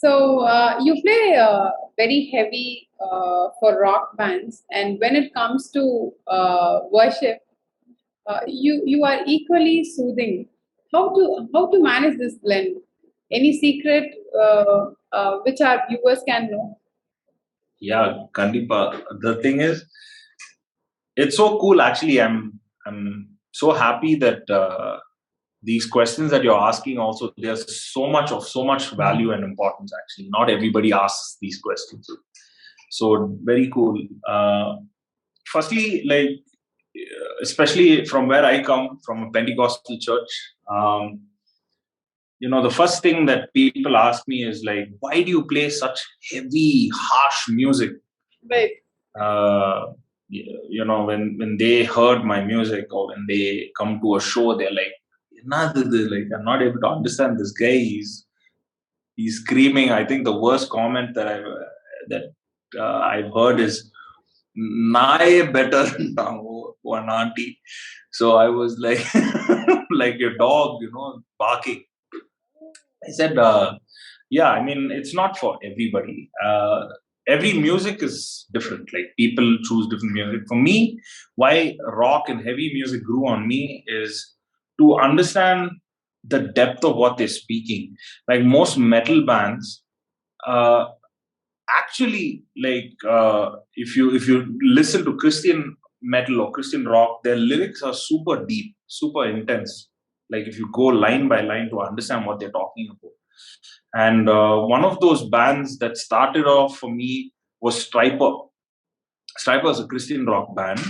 So you play very heavy for rock bands, and when it comes to worship, you are equally soothing. How to manage this blend? Any secret which our viewers can know? Yeah, Kandipa. The thing is, it's so cool. Actually, I'm so happy that these questions that you're asking also, there's so much value and importance. Actually, not everybody asks these questions, so very cool. Firstly, like especially from where I come from, a Pentecostal church. Um, the first thing that people ask me is like, why do you play such heavy, harsh music? Right. uh, when they heard my music, or when they come to a show, they're like, like, I'm not able to understand this guy. He's screaming. I think the worst comment that I've heard is, "Nae better now, one auntie." So I was like, like your dog, barking. I said, yeah, I mean, it's not for everybody. Every music is different. Like, people choose different music. For me, why rock and heavy music grew on me is to understand the depth of what they're speaking. Like most metal bands, uh, actually, like if you listen to Christian metal or Christian rock, their lyrics are super deep, super intense. Like if you go line by line to understand what they're talking about. And one of those bands that started off for me was Striper. Striper is a Christian rock band.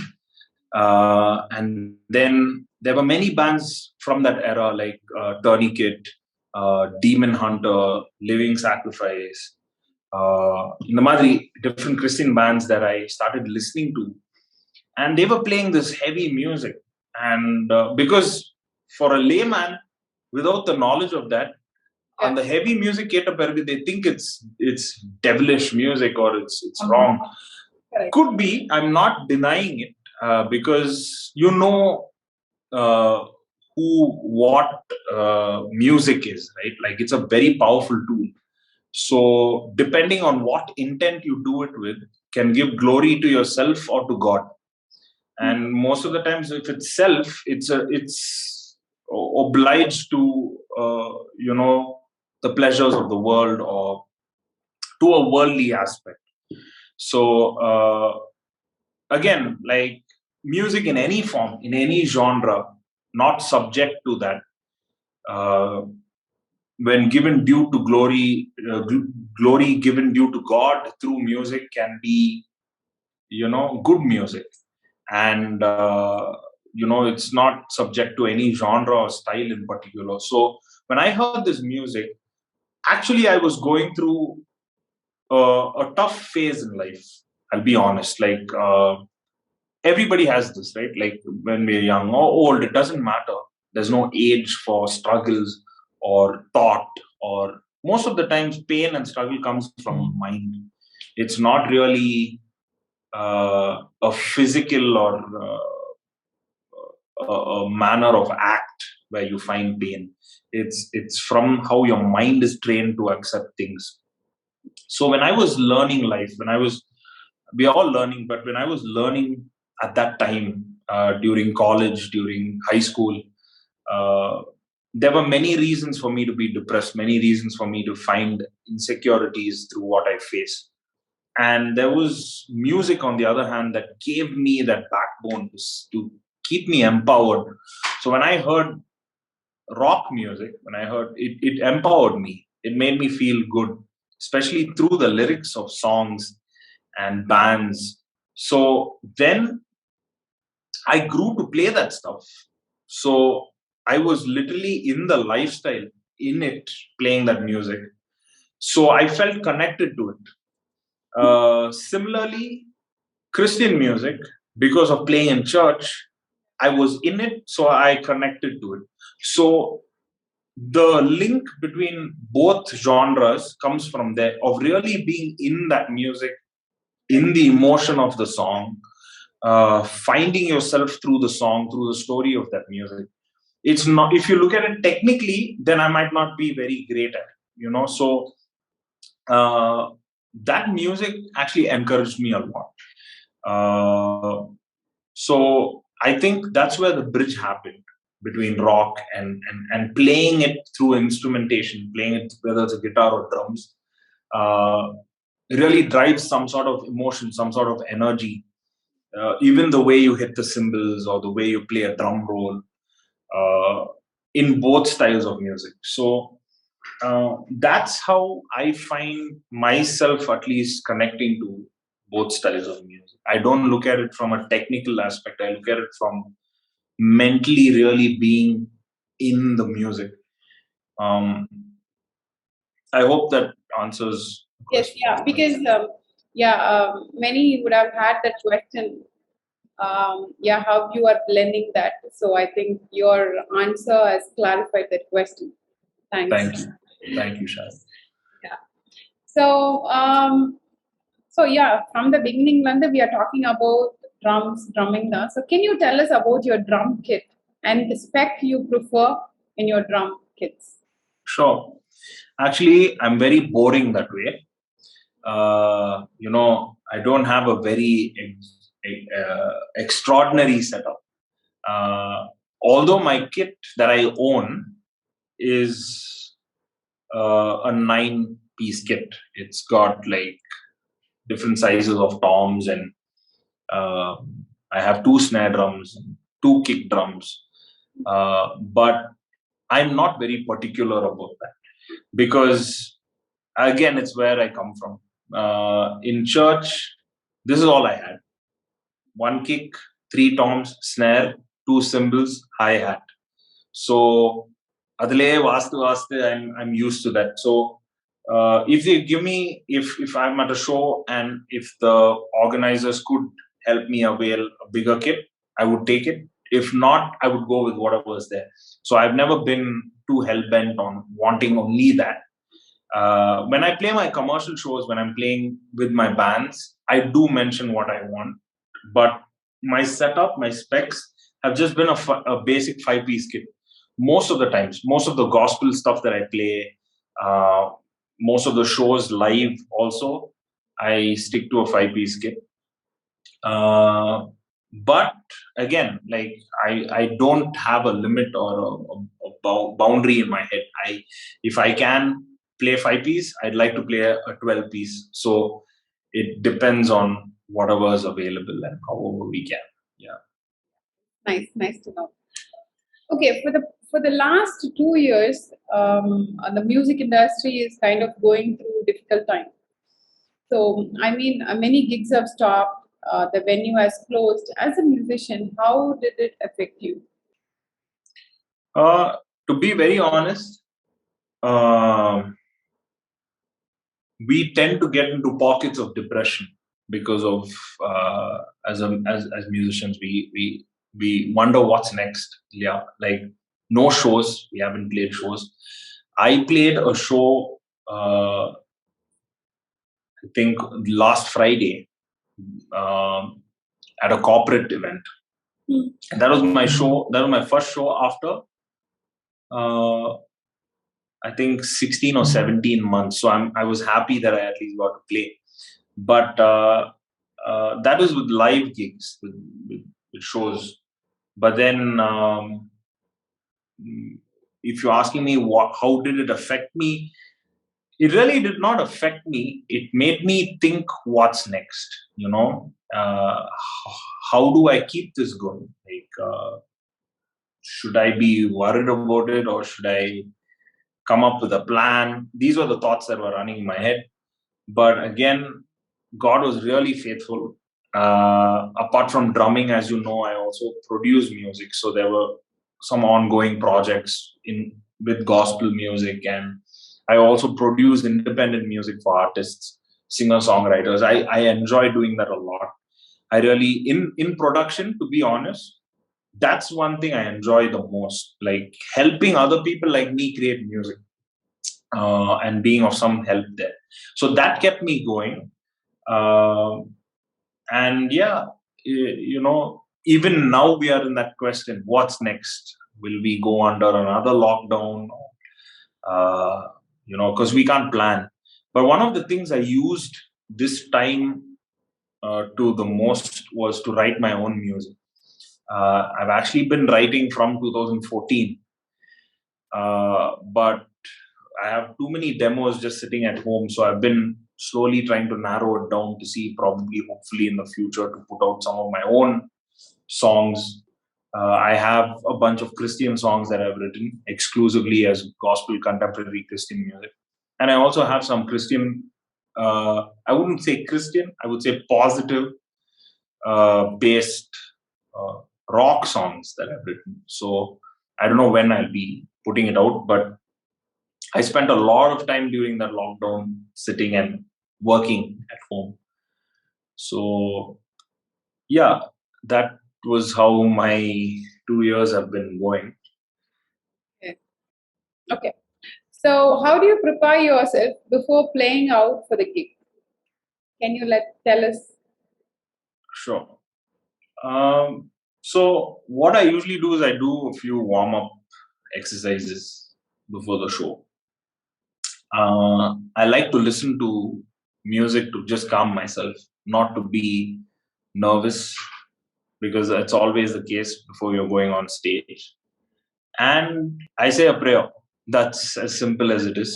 And then there were many bands from that era, like Tourniquet, Demon Hunter, Living Sacrifice, in the Madri, different Christian bands that I started listening to. And they were playing this heavy music. And because for a layman, without the knowledge of that, on the heavy music they think it's devilish music, or it's wrong. Correct. Could be. I'm not denying it, because uh, who what music is, right? Like, it's a very powerful tool. So depending on what intent you do it with, can give glory to yourself or to God. And most of the times, if it's self, it's obliged to the pleasures of the world, or to a worldly aspect. So again, like, music in any form, in any genre, not subject to that, uh, when given due to glory, glory given due to God through music, can be good music. And it's not subject to any genre or style in particular. So when I heard this music, actually I was going through a tough phase in life. I'll be honest. Like, everybody has this, right? Like, when we're young or old, it doesn't matter. There's no age for struggles or thought, or most of the times pain and struggle comes from mind. It's not really a physical or a manner of act where you find pain. It's from how your mind is trained to accept things. So when I was learning life, we are all learning, but when I was learning at that time, during college, during high school, uh, there were many reasons for me to be depressed, many reasons for me to find insecurities through what I face. And there was music, on the other hand, that gave me that backbone to keep me empowered. So when I heard rock music, when I heard it, it empowered me. It made me feel good, especially through the lyrics of songs and bands. So then I grew to play that stuff. So I was literally in the lifestyle, in it, playing that music. So I felt connected to it. Similarly, Christian music, because of playing in church, I was in it, so I connected to it. So the link between both genres comes from there, of really being in that music, in the emotion of the song, finding yourself through the song, through the story of that music. It's not, if you look at it technically, then I might not be very great at it, So that music actually encouraged me a lot. So I think that's where the bridge happened between rock and playing it through instrumentation, playing it whether it's a guitar or drums, really drives some sort of emotion, some sort of energy. Even the way you hit the cymbals or the way you play a drum roll, uh, in both styles of music. So that's how I find myself at least connecting to both styles of music. I don't look at it from a technical aspect. I look at it from mentally really being in the music. Um, I hope that answers the Yes, question. yeah, because many would have had that question. Yeah, how you are blending that. So I think your answer has clarified that question. Thanks. Thank you. Thank you, Sharon. Yeah. So, from the beginning, Nanda, we are talking about drumming now. So, can you tell us about your drum kit and the spec you prefer in your drum kits? Sure. Actually, I'm very boring that way. I don't have a very extraordinary setup. Although my kit that I own is a 9-piece kit. It's got like different sizes of toms, and uh, I have 2 snare drums, 2 kick drums. But I'm not very particular about that because, again, it's where I come from. In church, this is all I had: 1 kick, 3 toms, snare, 2 cymbals, hi hat. So adle vastu, I'm used to that. So if they give me, if I'm at a show and if the organizers could help me avail a bigger kit, I would take it. If not, I would go with whatever was there. So I've never been too hell bent on wanting only that. When I play my commercial shows, when I'm playing with my bands, I do mention what I want. But my setup, my specs have just been a basic 5-piece kit. Most of the times, most of the gospel stuff that I play, uh, most of the shows live also, I stick to a 5-piece kit. But again, like I don't have a limit or a boundary in my head. If I can play 5-piece, I'd like to play a 12-piece. So it depends on whatever is available and however we can. Yeah. Nice to know. Okay, for the last 2 years, the music industry is kind of going through difficult time. So, I mean, many gigs have stopped. The venue has closed. As a musician, how did it affect you? Uh, to be very honest, um we tend to get into pockets of depression because of as musicians we wonder what's next. Yeah, like no shows, we haven't played shows. I played a show, I think last Friday, um, at a corporate event, and that was my show. That was my first show after uh, I think 16 or 17 months. So I was happy that I at least got to play. But that was with live gigs, with shows. But then, if you're asking me how did it affect me, it really did not affect me. It made me think, what's next? How do I keep this going? Like, should I be worried about it, or should I come up with a plan? These were the thoughts that were running in my head. But again, God was really faithful. Apart from drumming, as you know, I also produce music. So there were some ongoing projects in with gospel music, and I also produce independent music for artists, singer-songwriters. I enjoy doing that a lot. I really in production, to be honest, that's one thing I enjoy the most. Like helping other people like me create music, and being of some help there. So that kept me going. And yeah, even now we are in that question: what's next? Will we go under another lockdown? Because we can't plan. But one of the things I used this time to the most was to write my own music. I've actually been writing from 2014, but I have too many demos just sitting at home. So I've been slowly trying to narrow it down to see, probably, hopefully, in the future, to put out some of my own songs. I have a bunch of Christian songs that I've written exclusively as gospel contemporary Christian music. And I also have some Christian, I wouldn't say Christian, I would say positive based uh, rock songs that I've written. So I don't know when I'll be putting it out, but I spent a lot of time during that lockdown sitting and working at home. So yeah, that was how my 2 years have been going. Okay. So, how do you prepare yourself before playing out for the gig? Can you tell us? Sure. So what I usually do is I do a few warm up exercises before the show. I like to listen to music to just calm myself, not to be nervous, because that's always the case before you're going on stage. And I say a prayer. That's as simple as it is.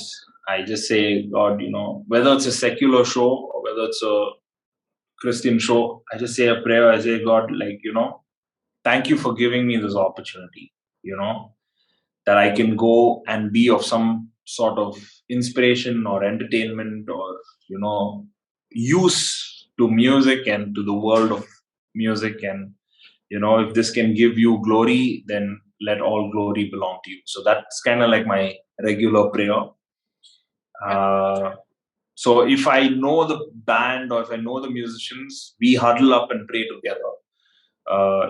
I just say, God, whether it's a secular show or whether it's a Christian show, I just say a prayer. I say, God, thank you for giving me this opportunity, that I can go and be of some sort of inspiration or entertainment or, use to music and to the world of music. And, if this can give you glory, then let all glory belong to you. So that's kind of like my regular prayer. So if I know the band or if I know the musicians, we huddle up and pray together,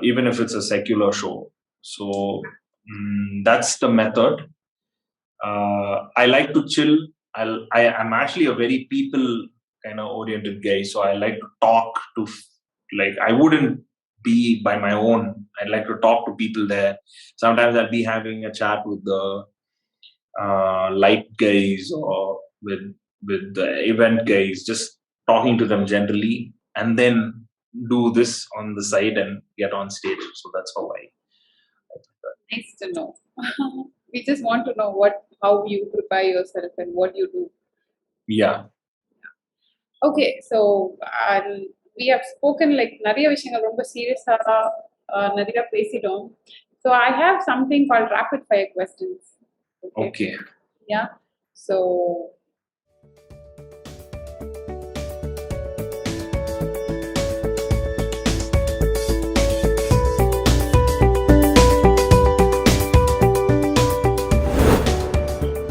even if it's a secular show. So that's the method. I like to chill. I'm actually a very people kind of oriented guy, so I like to talk to, I wouldn't be by my own. I'd like to talk to people there. Sometimes I'll be having a chat with the light guys or with the event guys, just talking to them generally, and then do this on the side and get on stage. So that's how I Nice to know. We just want to know how you prepare yourself and what you do. Yeah. Okay, so we have spoken like நிறைய விஷயங்கள் ரொம்ப சீரியஸா நிறைய பேசிட்டோம். So I have something called rapid fire questions. Okay. Yeah. So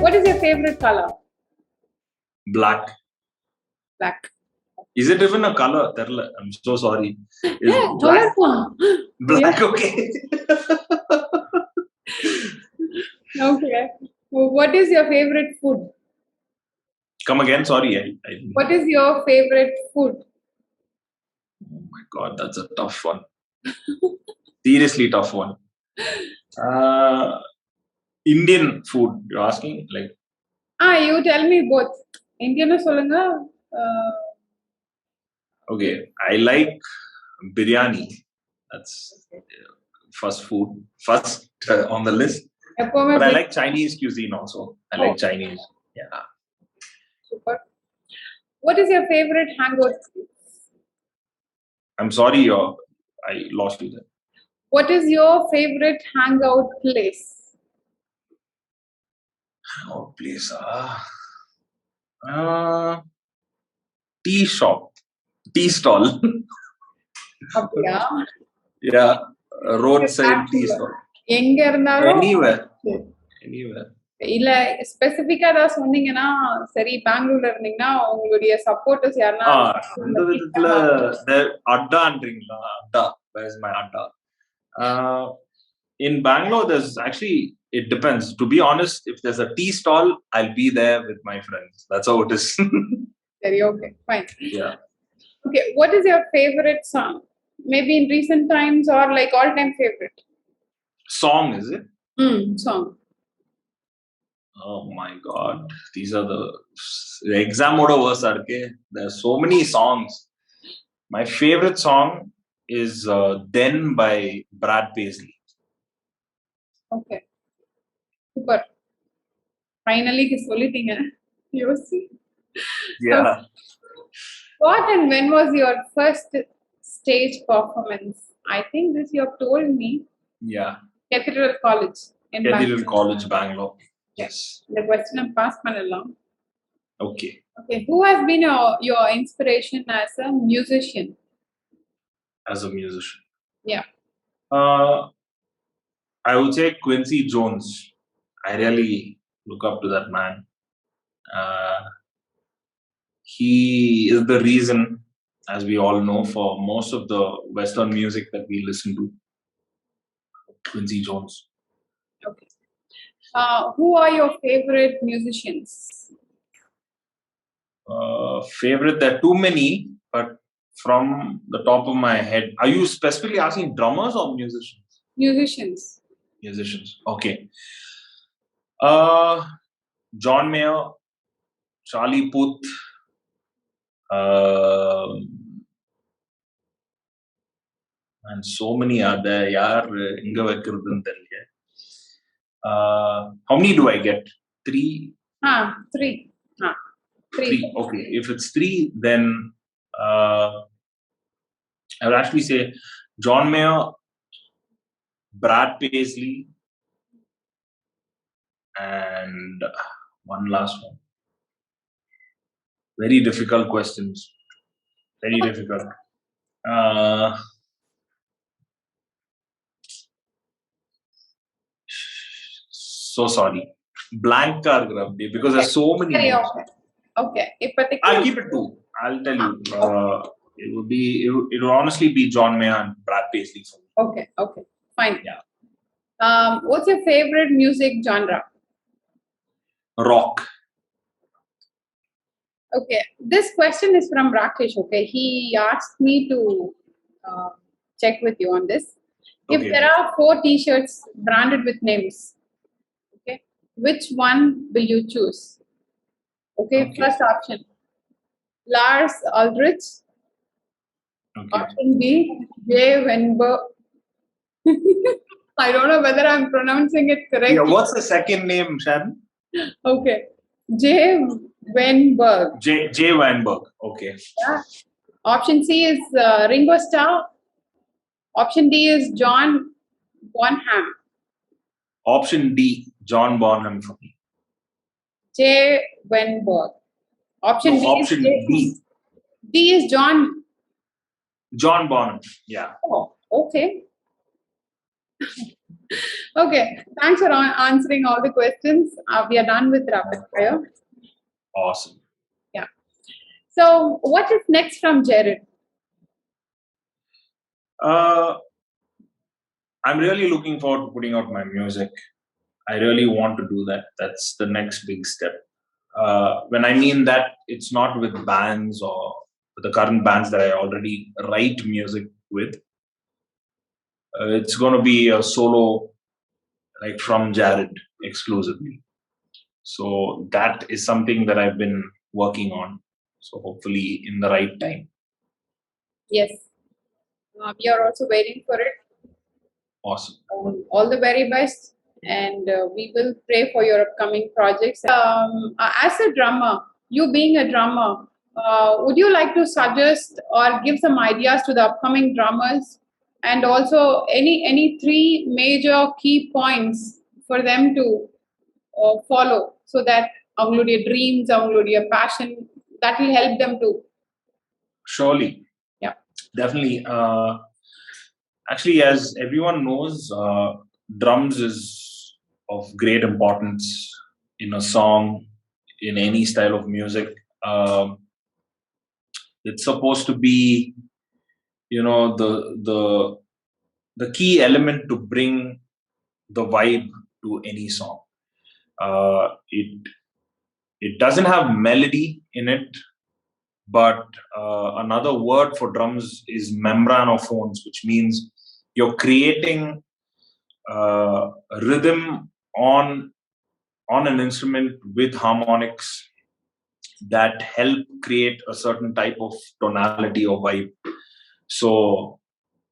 what is your favorite color? Black. Black. Is it even a color? I'm so sorry. Is Black. Black, okay. Okay. What is your favorite food? Come again, sorry. What is your favorite food? Oh my God, that's a tough one. Seriously tough one. Indian food, you're asking? You tell me both. Indian solunga. Okay, I like biryani. That's first food, on the list. But I like Chinese cuisine also. I like Chinese. Yeah. Super. What is your favorite hangout place? I'm sorry, I lost you there. What is your favorite hangout place? Hangout place, tea shop, tea stall. Yeah. Yeah, roadside tea stall. Anywhere. இல்ல ஸ்பெசிபிக்கா ஏதாவது சொன்னீங்கன்னா சரி பெங்களூர்ல இருந்தீங்கன்னா உங்களுடைய supporters யாருன்னா இந்த விதத்துல அட்டான்றீங்களா? அட்டா, where is my atta? In Bangalore, there's actually, it depends. To be honest, if there's a tea stall, I'll be there with my friends. That's how it is. Very okay, fine. Yeah. Okay, what is your favorite song? Maybe in recent times or like all-time favorite? Song, is it? Song. Oh my God. These are the exam mode verse. There are so many songs. My favorite song is Then by Brad Paisley. Okay, super. Finally, சொல்லிட்டீங்க. யோசி. Yeah. What and when was your first stage performance? I think this you have told me. Yeah. Cathedral College in Cathedral Bangalore. College, Bangalore. Yes. The question I'm pass பண்ணலாம். Okay. Okay, who has been your inspiration as a musician? As a musician. Yeah. I would say Quincy Jones. I really look up to that man. He is the reason, as we all know, for most of the Western music that we listen to. Quincy Jones. Okay. Who are your favorite musicians? Favorite, there are too many, but from the top of my head, are you specifically asking drummers or musicians? Musicians. Musicians. Okay. John Mayer, Charlie Puth, and so many are there. How many do I get? 3? Three. Three. Okay. If it's 3, then I would actually say John Mayer, Brad Paisley, and one last one. Very difficult questions. Very difficult. So sorry. Blank card because there's so many names. Okay. I'll keep it 2. I'll tell you. It would honestly be John Mayer and Brad Paisley for me. Okay. Fine. Yeah. What's your favorite music genre? Rock. Okay. This question is from Rakesh. Okay. He asked me to check with you on this. If there are 4 t-shirts branded with names, okay, which one will you choose? Okay. First option, Lars Ulrich. Okay. Option B, Jay Wenberg. I don't know whether I'm pronouncing it correctly. Yeah, what's the second name, Sharon? Okay. Jay Wenberg. Jay Weinberg. Okay. Yeah. Option C is Ringo Starr. Option D is John Bonham. Option D, John Bonham for me. Jay Wenberg. Option D option is D. D is John Bonham. Yeah. Oh, okay. Okay. Thanks for answering all the questions. We are done with rapid fire. Awesome. Yeah. So, what is next from Jared? I'm really looking forward to putting out my music. I really want to do that. That's the next big step. When I mean that, it's not with bands or with the current bands that I already write music with. It's going to be a solo, like from Jared exclusively. So that is something that I've been working on. So hopefully in the right time. Yes. We are also waiting for it. Awesome. All the very best. And we will pray for your upcoming projects. As a drummer, you being a drummer, would you like to suggest or give some ideas to the upcoming drummers? And also any 3 major key points for them to follow so that avங்களுடைய dreams, avங்களுடைய passion, that will help them to. Surely. Yeah. Definitely. Actually, as everyone knows, drums is of great importance in a song, in any style of music. It's supposed to be, the key element to bring the vibe to any song. It doesn't have melody in it, but another word for drums is membranophones, which means you're creating rhythm on on an instrument with harmonics that help create a certain type of tonality or vibe. So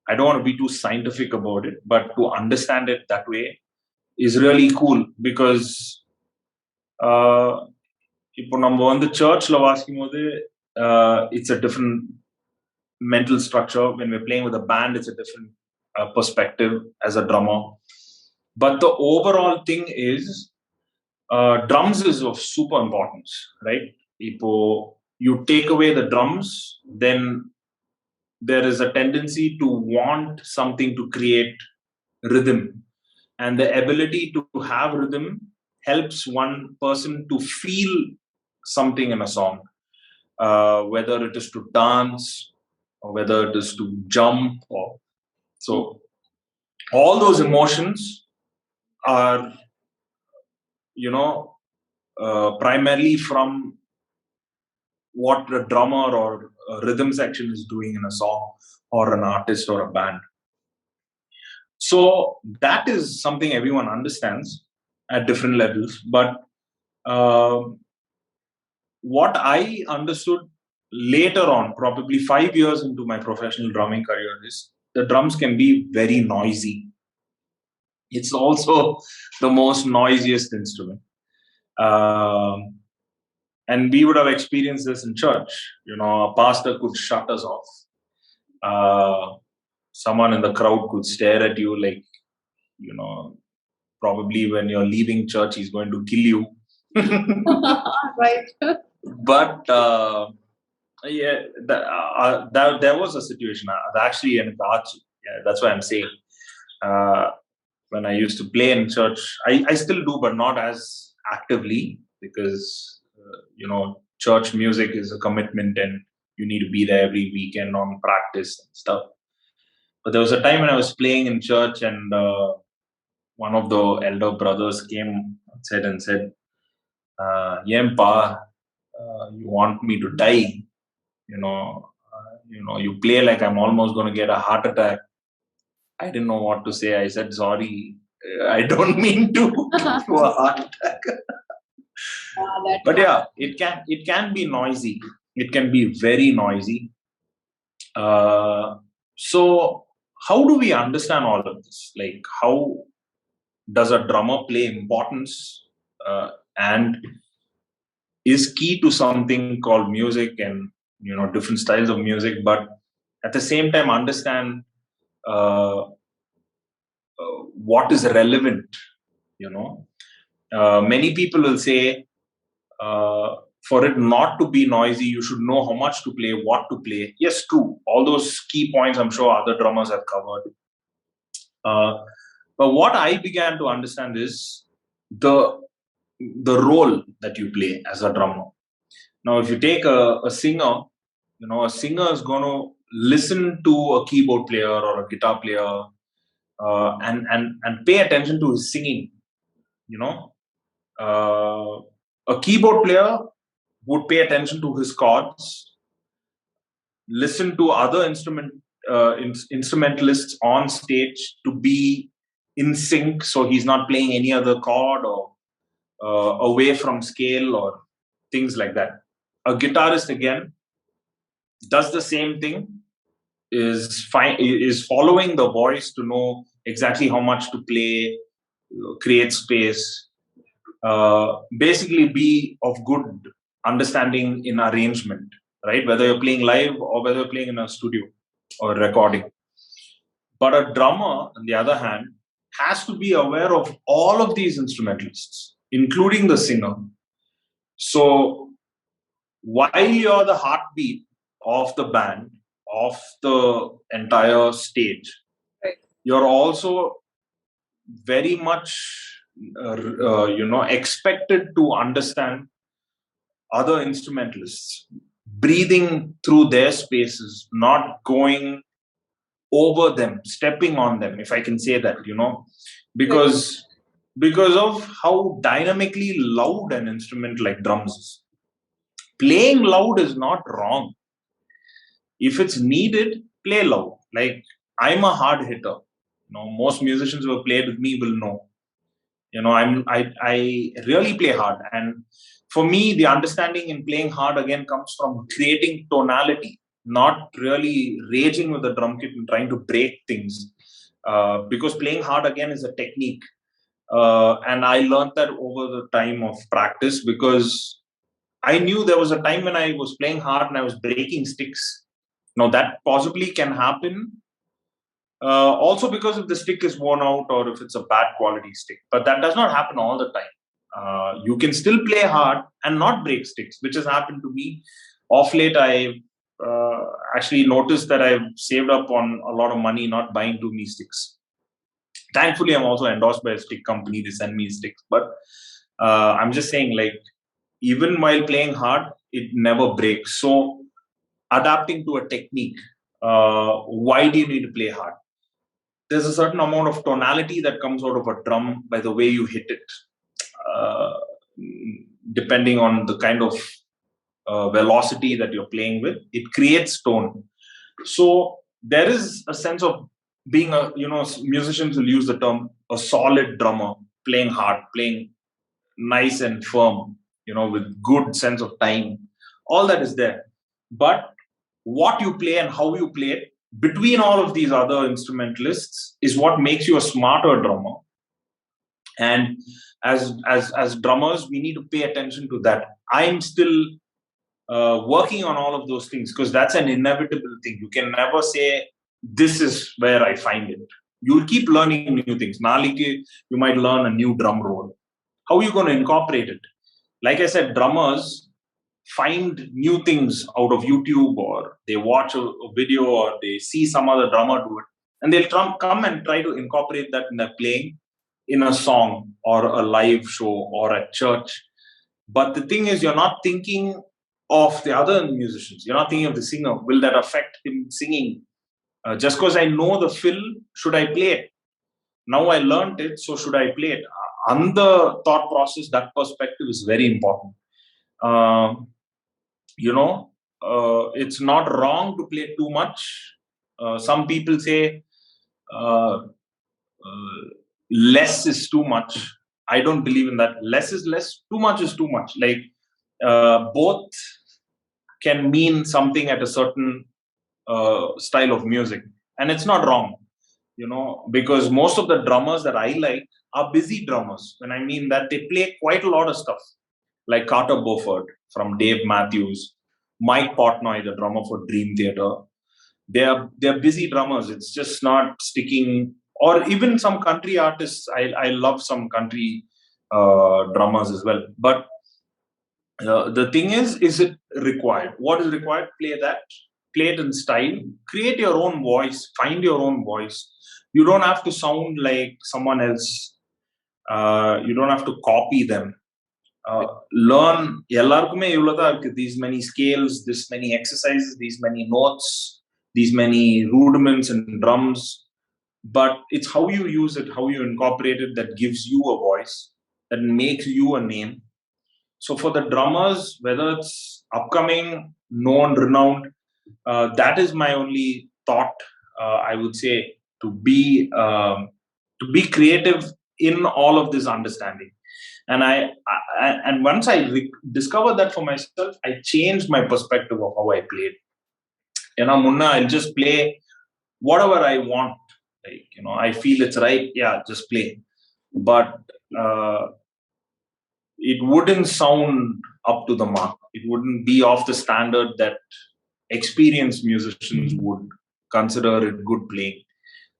I don't want to be too scientific about it, but to understand it that way is really cool because இப்போ நம்ம வந்து சர்ச்ல வாசிக்கும் போது it's a different mental structure. When we're playing with a band, it's a different perspective as a drummer. But the overall thing is drums is of super importance, right? Ipo, you take away the drums, then there is a tendency to want something to create rhythm. And the ability to have rhythm helps one person to feel something in a song, whether it is to dance or whether it is to jump. Or so all those emotions are, primarily from what a drummer or a rhythm section is doing in a song or an artist or a band. So that is something everyone understands at different levels. But what I understood later on, probably 5 years into my professional drumming career, is the drums can be very noisy. It's also the most noisiest instrument. And we would have experienced this in church. A pastor could shut us off. Someone in the crowd could stare at you like, probably when you're leaving church, he's going to kill you. Right. But yeah, there was a situation actually in Kachi. Yeah, that's why I'm saying. When I used to play in church, I still do, but not as actively, because church music is a commitment and you need to be there every weekend on practice and stuff. But there was a time when I was playing in church, and one of the elder brothers came and said, Yempa, you want me to die? You play like I'm almost going to get a heart attack. I didn't know what to say. I said, sorry, I don't mean to a heart attack. But yeah, it can be noisy. It can be very noisy. So how do we understand all of this? Like, how does a drummer play importance and is key to something called music and different styles of music, but at the same time understand what is relevant? Many people will say, for it not to be noisy, you should know how much to play, what to play. Yes, true. All those key points I'm sure other drummers have covered. But what I began to understand is the role that you play as a drummer. Now, if you take a singer, a singer is going to listen to a keyboard player or a guitar player and pay attention to his singing. A keyboard player would pay attention to his chords, listen to other instrumentalists on stage to be in sync, so he's not playing any other chord or away from scale or things like that. A guitarist, again, does the same thing, is following the voice to know exactly how much to play, create space, basically be of good understanding in arrangement, right? Whether you're playing live or whether you're playing in a studio or recording. But a drummer, on the other hand, has to be aware of all of these instrumentalists, including the singer. So while you're the heartbeat of the band, of the entire stage, Right. you're also very much expected to understand other instrumentalists, breathing through their spaces, not going over them, stepping on them, if I can say that, because of how dynamically loud an instrument like drums is. Playing loud is not wrong. If it's needed, play loud. Like, I'm a hard hitter. Most musicians who have played with me will know. I really play hard, and for me, the understanding in playing hard again comes from creating tonality, not really raging with the drum kit and trying to break things. Because playing hard again is a technique, and I learned that over the time of practice, because I knew there was a time when I was playing hard and I was breaking sticks. Now that possibly can happen, also because if the stick is worn out or if it's a bad quality stick, but that does not happen all the time. You can still play hard and not break sticks, which has happened to me. Off late, I actually noticed that I've saved up on a lot of money not buying too many sticks. Thankfully, I'm also endorsed by a stick company. They send me sticks, but I'm just saying, like, even while playing hard, it never breaks. So adapting to a technique, why do you need to play hard? There's a certain amount of tonality that comes out of a drum by the way you hit it, uh, depending on the kind of velocity that you're playing with. It creates tone. So there is a sense of being a, musicians will use the term a solid drummer, playing hard, playing nice and firm, with good sense of time. All that is there. But what you play and how you play it between all of these other instrumentalists is what makes you a smarter drummer. And as drummers, we need to pay attention to that. I'm still working on all of those things, because that's an inevitable thing. You can never say this is where I find it. You'll keep learning new things. Naliki, you might learn a new drum roll. How are you going to incorporate it? Like I said, drummers find new things out of YouTube, or they watch a video, or they see some other drummer do it, and they'll come and try to incorporate that in their playing in a song or a live show or at church. But the thing is, you're not thinking of the other musicians. You're not thinking of the singer. Will that affect him singing? Just because I know the fill, should I play it? Now I learned it, so should I play it? On the thought process, that perspective is very important. Um, it's not wrong to play too much. Some people say uh, less is too much. I don't believe in that. Less is less, too much is too much. Like, both can mean something at a certain style of music, and it's not wrong, because most of the drummers that I like are busy drummers. When I mean that, they play quite a lot of stuff, like Carter Beauford from Dave Matthews, Mike Portnoy, the drummer for Dream Theater. They're busy drummers. It's just not sticking. Or even some country artists. I love some country drummers as well. But the thing is it required? What is required? Play that. Play it in style. Create your own voice. Find your own voice. You don't have to sound like someone else. You don't have to copy them. Learn எல்லாருக்குமே இவ்வளவுதான் இருக்கு. These many scales, this many exercises, these many notes, these many rudiments and drums. But it's how you use it, how you incorporate it, that gives you a voice, that makes you a name. So for the drummers, whether it's upcoming, known, renowned, that is my only thought. I would say to be creative in all of this understanding. And and once I discovered that for myself, I changed my perspective of how I played. Munna, I'll just play whatever I want. Like, I feel it's right. Yeah, just play. But it wouldn't sound up to the mark. It wouldn't be of the standard that experienced musicians would consider it good playing.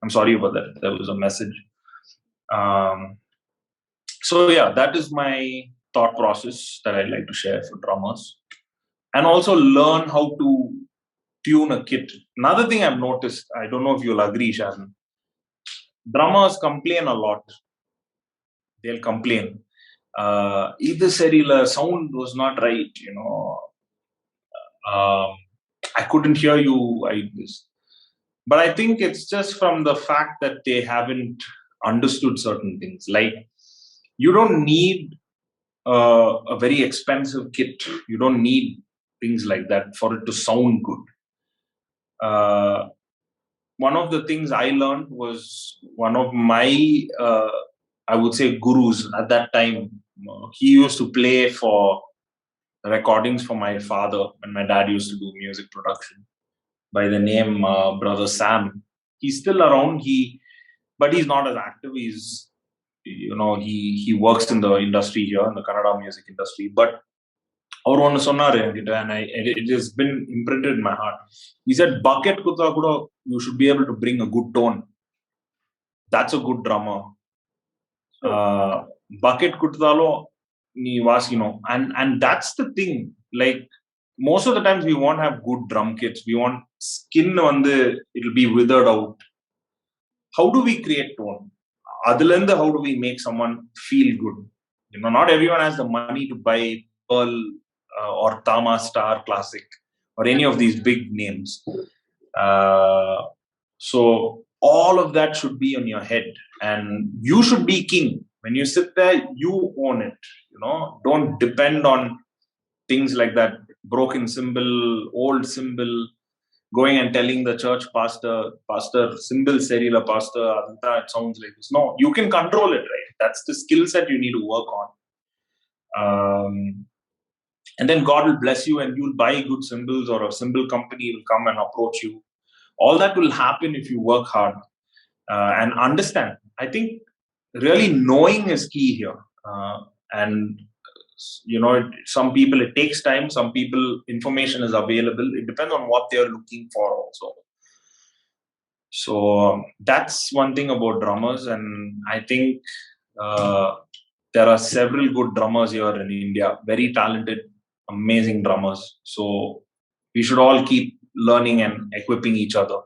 I'm sorry about that. There was a message. So yeah, that is my thought process that I'd like to share for drummers. And also learn how to tune a kit. Another thing I've noticed, I don't know if you'll agree, Sharon, drummers complain a lot. They'll complain. Either serila sound was not right, I couldn't hear you. But I think it's just from the fact that they haven't understood certain things. Like, you don't need a very expensive kit. You don't need things like that for it to sound good. One of the things I learned was one of my I would say, gurus at that time. He used to play for recordings for my father when my dad used to do music production by the name Brother Sam. He's still around. But he's not as active. He works in the industry here, in the Kannada music industry. But அவர் ஒன்று சொன்னாரு என்கிட்ட, and it has been imprinted in my heart. He said, bucket குத்தா கூட you should be able to bring a good tone. That's a good drummer. Bucket குடுத்தாலும் நீ வாசிக்கணும். And that's the thing. Like, most of the times we won't have good drum kits. We want skin it'll be withered out. How do we create tone? Adilanda, how do we make someone feel good? Not everyone has the money to buy Pearl or Tama Star Classic or any of these big names. So all of that should be on your head, and you should be king. When you sit there, you own it. Don't depend on things like that. Broken cymbal, old cymbal, going and telling the church pastor, cymbal serila pastor, it sounds like this. No, you can control it, right? That's the skill set you need to work on. And then God will bless you, and you'll buy good cymbals, or a cymbal company will come and approach you. All that will happen if you work hard and understand. I think really knowing is key here. And some people, it takes time. Some people, information is available. It depends on what they're looking for also. So that's one thing about drummers. And I think there are several good drummers here in India, very talented, amazing drummers. So we should all keep learning and equipping each other.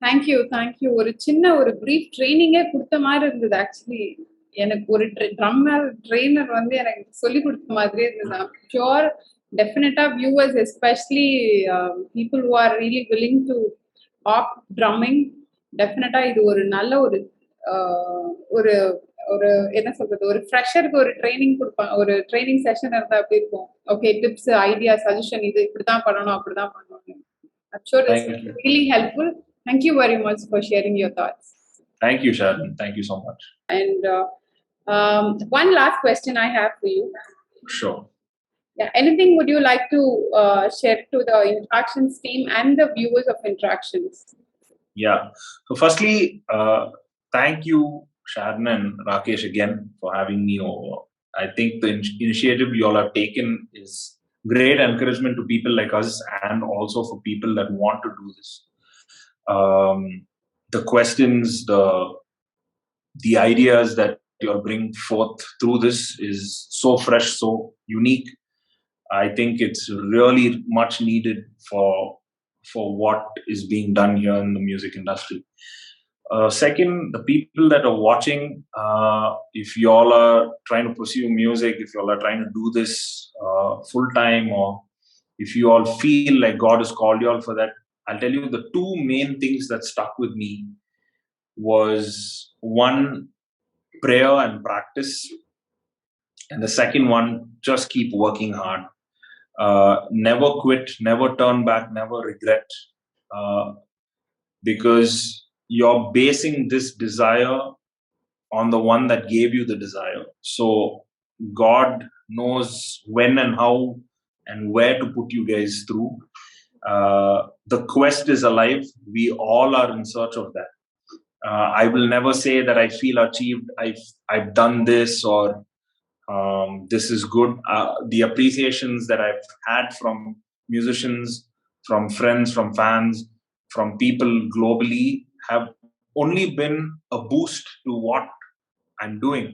Thank you. ஒரு சின்ன brief ட்ரைனிங்கே கொடுத்த மாதிரி இருந்தது. Actually எனக்கு ஒரு drummer trainer எனக்கு சொல்லி கொடுத்த மாதிரியே இருந்தது. ஷுர், டெஃபினட்டா viewers, especially people who are really willing to up drumming, டெஃபினட்டா இது ஒரு நல்ல ஒரு ஒரு என்ன சொல்றது, ஒரு ஃப்ரெஷருக்கு ஒரு ட்ரைனிங் கொடுப்பாங்க. ஒரு ட்ரைனிங் செஷன் இருந்தா அப்படி இருக்கும். ஓகே, டிப்ஸ், ஐடியா, சஜஷன், இது இப்படிதான் பண்ணணும், அப்படிதான் பண்ணணும். I'm sure it's really helpful. Thank you very much for sharing your thoughts. Thank you, Sharon. Thank you so much. And one last question I have for you. Sure. Yeah. Anything would you like to share to the Interactions team and the viewers of Interactions? Yeah. So firstly, thank you, Sharon and Rakesh, again for having me over. I think the initiative you all have taken is great encouragement to people like us, and also for people that want to do this. The questions, the ideas that you'll bring forth through this is so fresh, so unique. I think it's really much needed for what is being done here in the music industry. Second, the people that are watching, if you all are trying to pursue music, if you all are trying to do this full time, or if you all feel like God has called you all for that, I'll tell you the two main things that stuck with me was, one, prayer and practice, and the second one, just keep working hard. Never quit, never turn back, never regret, because you're basing this desire on the one that gave you the desire. So God knows when and how and where to put you guys through. The quest is alive. We all are in search of that. I will never say that I feel achieved, I've done this, or this is good. The appreciations that I've had from musicians, from friends, from fans, from people globally have only been a boost to what I'm doing.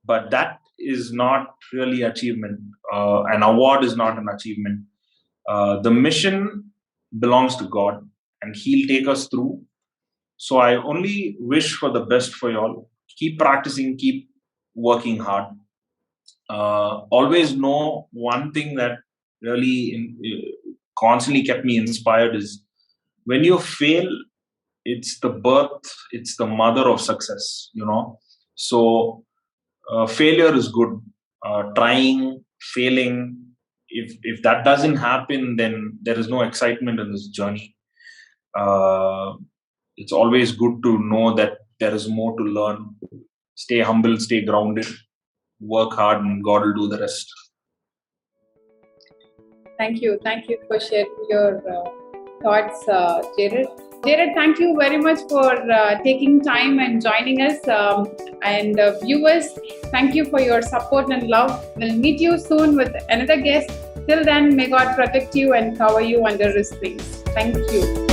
But that is not really achievement. An award is not an achievement. The mission belongs to God, and He'll take us through. So I only wish for the best for y'all. Keep practicing, keep working hard. Always know one thing that really constantly kept me inspired is, when you fail, it's the birth, it's the mother of success, So failure is good. Trying, failing, if that doesn't happen, then there is no excitement in this journey. it's always good to know that there is more to learn. Stay humble, stay grounded, work hard, and God will do the rest. Thank you for sharing your thoughts, Jared. Jared, thank you very much for taking time and joining us. And viewers, thank you for your support and love. We'll meet you soon with another guest. Till then, may God protect you and cover you under His wings. Thank you.